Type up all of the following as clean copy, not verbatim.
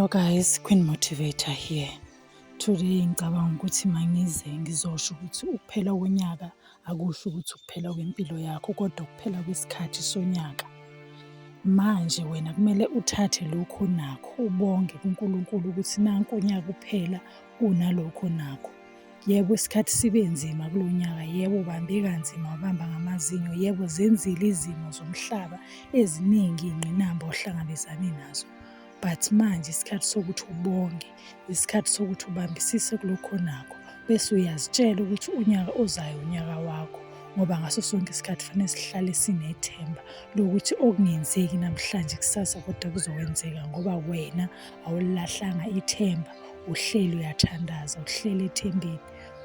Hello guys, Queen Motivator here. Today ngicabanga ukuthi mangize ngizosho ukuthi ukuphela konyaka akusho ukuthi ukuphela kwempilo yakho kodwa ukuphela kwesikhathi sonyaka. Manje wena kumele uthathe lokho onakho ubonge kuNkulunkulu ukuthi nanku unyaka uphela unalokho onakho. Yebo isikhathi sibe nzima kulo nyaka, yebo ubambe kanzima wabamba ngamazinyo, yebo zenzile izimo zomhlaba eziningi iy'ngqinamba ohlangabezane nazo. But manje isikhathi sokuthi ubonge, isikhathi sokuthi ubambisise kulokho onakho, bese uyazitshela ukuthi unyaka ozayo unyaka wakho. Ngoba ngaso sonke isikhathi fanele sihlale sinethemba lokuthi okungenzeki namhlanje kusasa kodwa kuzokwenzeka ngoba wena awulilahlanga ithemba, uhleli uyathandaza, uhleli ethembeni.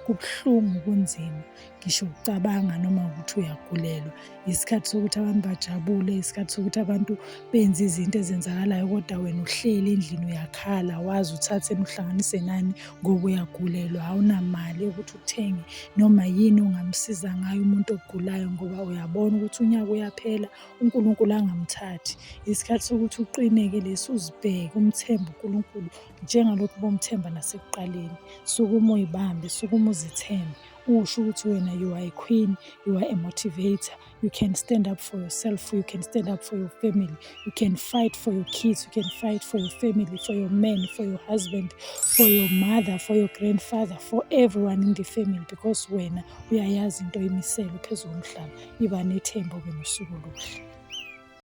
Kubuhlungu kunzima, ngisho ukucabanga noma ukuthi uyagulelwa. Isikhathi sokuthi abantu bajabule, isikhathi sokuthi abantu benze izinto ezenzakalayo kodwa wena uhleli endlini uyakhala, wazi uthathe uhlanganise nani ngoba uyagulelwa. Awunamali yokuthi uthenge noma yini ongamsiza ngayo umuntu ogulayo ngoba uyabona ukuthi unyaka uyaphela uNkulunkulu angamthathi. Isikhathi sokuthi uqine-ke lesi, uzibheke, umthembe uNkulunkulu njengalokhu bomthemba nasekuqaleni. Sukuma uy'bambe, sukuma uzithembe, usho ukuthi wena you are a queen, you are a motivator. You can stand up for yourself, you can stand up for your family, you can fight for your kids, you can fight for your family, for your man, for your husband, for your mother, for your grandfather, for everyone in the family, because wena uyayazi into emisele phezu komhlaba. Iba nethemba ube nosuku oluhle.